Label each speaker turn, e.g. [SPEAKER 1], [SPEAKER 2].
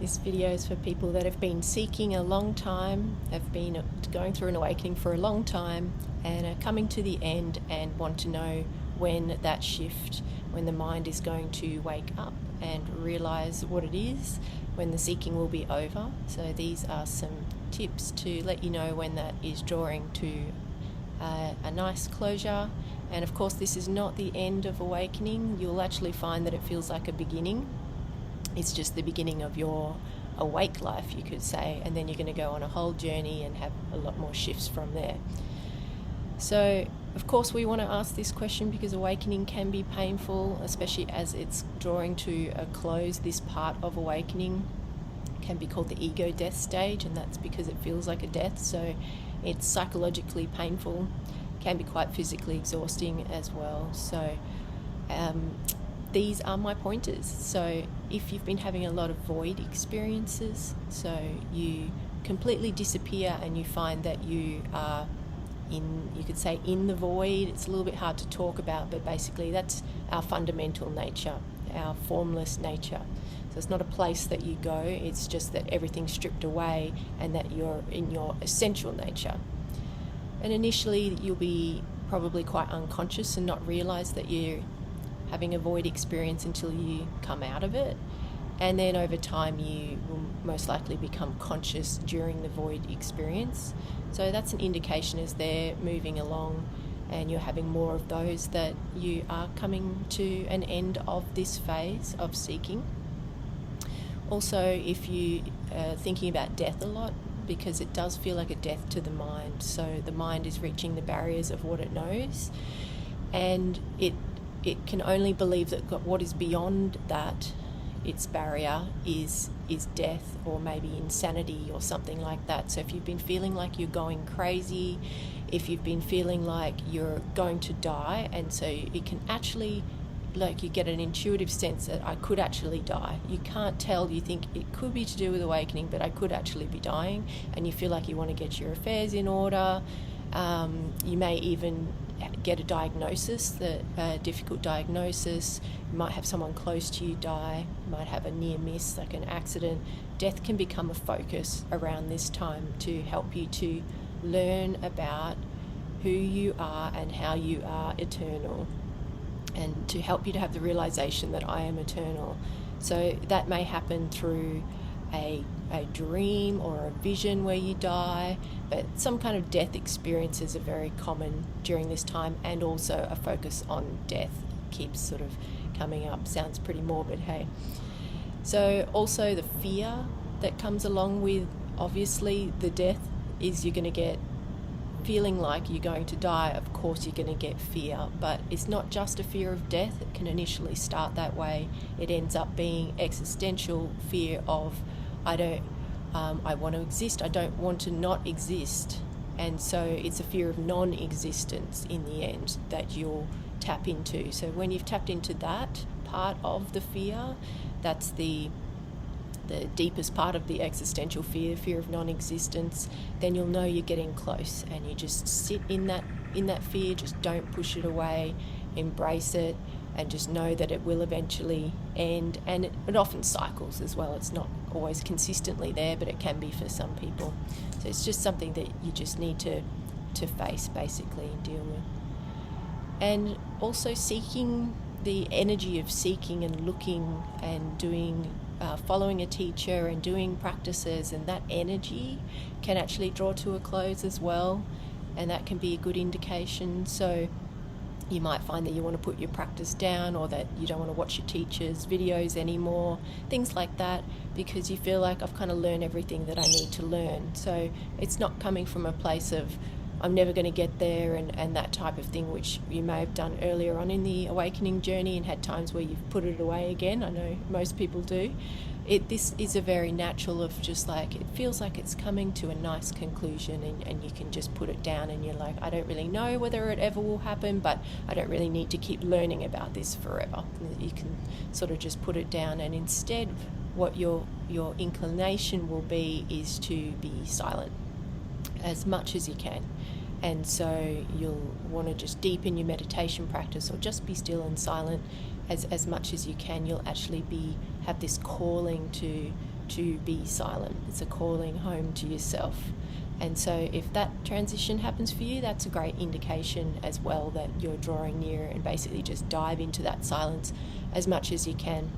[SPEAKER 1] This video is for people that have been seeking a long time, have been going through an awakening for a long time, and are coming to the end and want to know when that shift, when the mind is going to wake up and realize what it is, when the seeking will be over. So these are some tips to let you know when that is drawing to a nice closure. And of course, this is not the end of awakening. You'll actually find that it feels like a beginning. It's just the beginning of your awake life, you could say, and then you're going to go on a whole journey and have a lot more shifts from there. So, of course, we want to ask this question because awakening can be painful, especially as it's drawing to a close. This part of awakening can be called the ego death stage, and that's because it feels like a death. So it's psychologically painful, can be quite physically exhausting as well. So these are my pointers. So if you've been having a lot of void experiences, so you completely disappear and you find that you are you could say in the void. It's a little bit hard to talk about, but basically that's our fundamental nature, our formless nature. So it's not a place that you go, it's just that everything's stripped away and that you're in your essential nature. And initially you'll be probably quite unconscious and not realize that you're having a void experience until you come out of it. And then over time you will most likely become conscious during the void experience. So that's an indication as they're moving along and you're having more of those that you are coming to an end of this phase of seeking. Also, if you are thinking about death a lot, because it does feel like a death to the mind. So the mind is reaching the barriers of what it knows, and it can only believe that what is beyond that, its barrier, is death or maybe insanity or something like that. So if you've been feeling like you're going crazy, if you've been feeling like you're going to die, and so it can actually, like, you get an intuitive sense that I could actually die. You can't tell, you think it could be to do with awakening, but I could actually be dying, and you feel like you want to get your affairs in order. You may even get a diagnosis, a difficult diagnosis. You might have someone close to you die. You might have a near miss, like an accident. Death can become a focus around this time to help you to learn about who you are and how you are eternal, and to help you to have the realization that I am eternal. So that may happen through a dream or a vision where you die, but some kind of death experiences are very common during this time, and also a focus on death keeps sort of coming up. Sounds pretty morbid, hey? So also the fear that comes along with, obviously, the death is you're going to get feeling like you're going to die. Of course you're going to get fear, but it's not just a fear of death. It can initially start that way. It ends up being existential fear of I want to exist, I don't want to not exist. And so it's a fear of non-existence in the end that you'll tap into. So when you've tapped into that part of the fear, that's the deepest part of the existential fear of non-existence, then you'll know you're getting close, and you just sit in that fear, just don't push it away, embrace it, and just know that it will eventually end. And it often cycles as well. It's not always consistently there, but it can be for some people. So it's just something that you just need to face, basically, and deal with. And also seeking, the energy of seeking and looking and doing, following a teacher and doing practices, and that energy can actually draw to a close as well, and that can be a good indication. So you might find that you want to put your practice down, or that you don't want to watch your teacher's videos anymore, things like that, because you feel like I've kind of learned everything that I need to learn. So it's not coming from a place of I'm never going to get there and that type of thing, which you may have done earlier on in the awakening journey and had times where you've put it away again. I know most people do. This is a very natural of just like, it feels like it's coming to a nice conclusion, and you can just put it down, and you're like, I don't really know whether it ever will happen, but I don't really need to keep learning about this forever. You can sort of just put it down, and instead what your inclination will be is to be silent as much as you can. And so you'll want to just deepen your meditation practice, or just be still and silent as much as you can. You'll actually have this calling to to be silent. It's a calling home to yourself. And so if that transition happens for you, that's a great indication as well that you're drawing near, and basically just dive into that silence as much as you can.